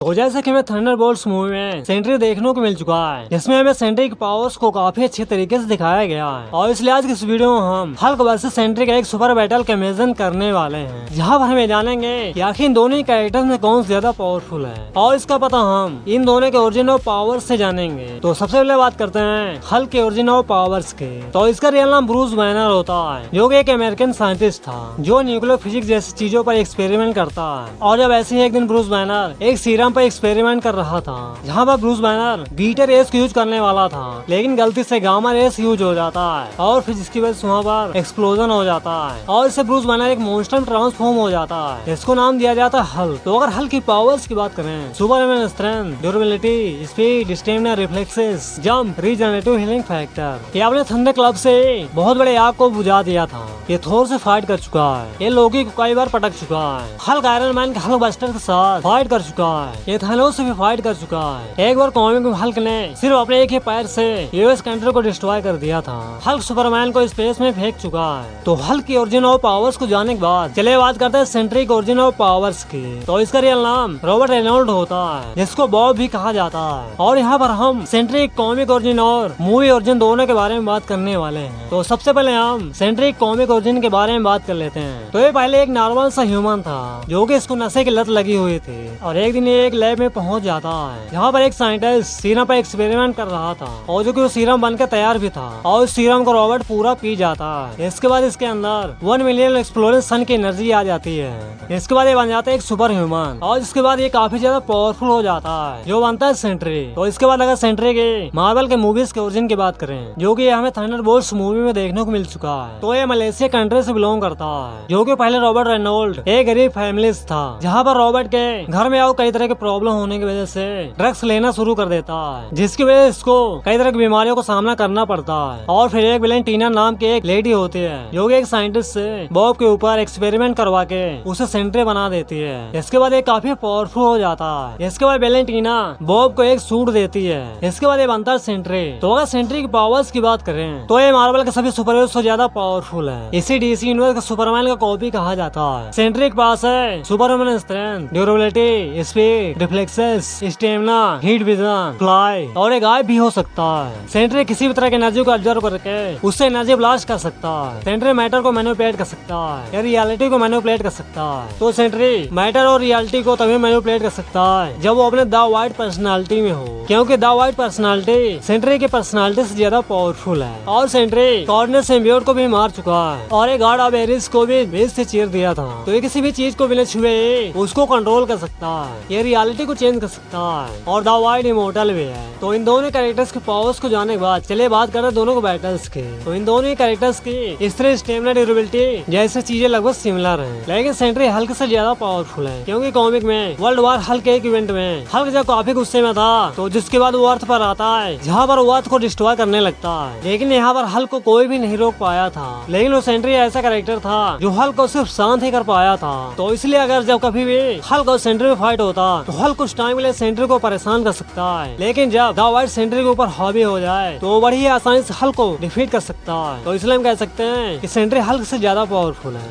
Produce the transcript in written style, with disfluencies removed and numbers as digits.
तो जैसे कि हमें थंडरबोल्ट्स मूवी में सेंट्री देखने को मिल चुका है, जिसमें हमें सेंट्री के पावर्स को काफी अच्छे तरीके से दिखाया गया है। और इसलिए आज की इस वीडियो में हम हल्क वर्सेस सेंट्री का एक सुपर बैटल का इमेजिन करने वाले हैं, जहां पर हमें जानेंगे कि आखिर इन दोनों कैरेक्टर्स में कौन ज्यादा पावरफुल है, और इसका पता हम इन दोनों के ओरिजिन ऑफ पावर्स से जानेंगे। तो सबसे पहले बात करते हैं हल्क के ओरिजिन ऑफ पावर्स के। तो इसका रियल नाम ब्रूस बैनर होता है, जो कि एक अमेरिकन साइंटिस्ट था जो न्यूक्लियर फिजिक्स जैसी चीजों पर एक्सपेरिमेंट करता है। और जब ऐसे ही एक दिन ब्रूस बैनर एक सीरम पर एक्सपेरिमेंट कर रहा था, जहाँ पर ब्रूस बैनर बीटा रेस को यूज करने वाला था, लेकिन गलती से गामा रेस यूज हो जाता है और फिर जिसकी वजह से वहाँ पर एक्सप्लोजन हो जाता है और इससे ब्रूस बैनर एक मॉन्स्टर में ट्रांसफॉर्म हो जाता है, जिसको नाम दिया जाता है हल्क। तो अगर हल्क की पावर्स की बात करें, Superman strength, durability, speed, stamina, reflexes, jump, regenerative, healing factor. ये अपने थंडर क्लब से बहुत बड़े आग को बुझा दिया था। ये थोर से फाइट कर चुका है, ये लोकी को कई बार पटक चुका है, हल्क आयरन मैन के हल्क बस्टर के साथ फाइट कर चुका है, ये थानोस से भी फाइट कर चुका है। एक बार कॉमिक में हल्क ने सिर्फ अपने एक ही पैर से यूएस कंट्री को डिस्ट्रॉय कर दिया था। हल्क सुपरमैन को स्पेस में फेंक चुका है। तो हल्क की ओरिजिन ऑफ पावर्स को जानने के बाद चलिए बात करते हैं सेंट्री के ओरिजिन ऑफ पावर्स की। तो इसका रियल नाम रॉबर्ट रेनॉल्ड होता है, जिसको बॉब भी कहा जाता है। और यहाँ पर हम सेंट्री कॉमिक ओरिजिन और मूवी ओरिजिन दोनों के बारे में बात करने वाले हैं। तो सबसे पहले हम सेंट्री कॉमिक ओरिजिन के बारे में बात कर लेते हैं। तो ये पहले एक नॉर्मल सा ह्यूमन था, जो कि इसको नशे की लत लगी हुई थी। और एक दिन ये एक लैब में पहुंच जाता है, जहाँ पर एक साइंटिस्ट सीरम पर एक्सपेरिमेंट कर रहा था, और जो कि वो सीरम बनकर तैयार भी था। और उस सीरम को रॉबर्ट पूरा पी जाता है। इसके बाद इसके अंदर 1 मिलियन एक्सप्लोजन सन की एनर्जी आ जाती है। इसके बाद ये बन जाता है एक सुपर ह्यूमन, और इसके बाद ये काफी ज्यादा पावरफुल हो जाता है, जो बनता है सेंट्री। तो इसके बाद अगर सेंट्री के मार्वल के मूवीज के ओरिजिन की बात करें, जो कि हमें थंडरबोल्ट्स मूवी में देखने को मिल चुका है, तो ये मलेशिया कंट्री से बिलोंग करता है, जो कि पहले रॉबर्ट रेनॉल्ड एक गरीब फैमिली था, जहाँ पर रॉबर्ट के घर में आओ कई तरह के प्रॉब्लम होने की वजह से ड्रग्स लेना शुरू कर देता है, जिसकी वजह से इसको कई तरह की बीमारियों का सामना करना पड़ता है। और फिर एक वैलेंटीना नाम की एक लेडी होती है, जो कि एक साइंटिस्ट से बॉब के ऊपर एक्सपेरिमेंट करवा के उसे सेंट्री बना देती है। इसके बाद ये काफी पावरफुल हो जाता है। इसके बाद वैलेंटीना बॉब को एक सूट देती है। इसके बाद ये बनता है सेंट्री। तो अगर सेंट्री की पावर्स की बात करें, तो ये मार्वल के सभी सुपर हीरो से ज्यादा पावरफुल है। इसी डीसी यूनिवर्स का सुपरमैन का कॉपी कहा जाता है। सेंट्री के पास है Superman strength, durability, speed, reflexes, stamina, heat vision, fly, और एक गायब भी हो सकता है। सेंट्री किसी भी तरह की एनर्जी को ऑब्जर्व करके उससे एनर्जी ब्लास्ट कर सकता है। सेंट्री मैटर को मैनिपुलेट कर सकता है या रियलिटी को मैनिपुलेट कर सकता है। तो सेंट्री मैटर और रियलिटी को तभी मैनिपुलेट कर सकता है जब वो अपने द वाइट पर्सनालिटी में हो, क्योंकि द वाइट पर्सनालिटी सेंट्री की पर्सनालिटी से ज्यादा पावरफुल है। और सेंट्री कोऑर्डिनेट सिम्बियोट को भी मार चुका है, और एक गार्ड ऑफ एरिस को भी बेस से चीर दिया था। तो ये किसी भी चीज को बिना छुए उसको कंट्रोल कर सकता है, ये रियलिटी को चेंज कर सकता है, और द वाइट इमोर्टल भी है। तो इन दोनों कैरेक्टर्स के पावर्स को जानने के बाद चलिए बात करें दोनों को बैटल्स के। तो इन दोनों कैरेक्टर्स की स्ट्रेंथ, स्टेमिना, ड्यूरेबिलिटी जैसी चीजें लगभग सिमिलर हैं, लेकिन सेंट्री हल्क से ज्यादा पावरफुल है, क्योंकि कॉमिक में वर्ल्ड वार हल्क के एक इवेंट में हल्क जब काफी गुस्से में था, तो जिसके बाद वो अर्थ पर आता है, जहाँ पर वो अर्थ को डिस्ट्रॉय करने लगता है। लेकिन यहाँ पर हल्क को कोई भी नहीं रोक पाया था, लेकिन वो सेंट्री ऐसा कैरेक्टर था जो हल्क को सिर्फ शांत ही कर पाया था। तो इसलिए अगर जब कभी भी हल्क और सेंट्री में फाइट होता, तो हल्क कुछ टाइम के लिए सेंट्री को परेशान कर सकता है, लेकिन जब द वाइट सेंट्री के ऊपर हावी हो जाए, तो बड़ी आसानी से हल्क को डिफीट कर सकता है। तो इसलिए हम कह सकते हैं कि सेंट्री हल्क से ज्यादा पावरफुल है।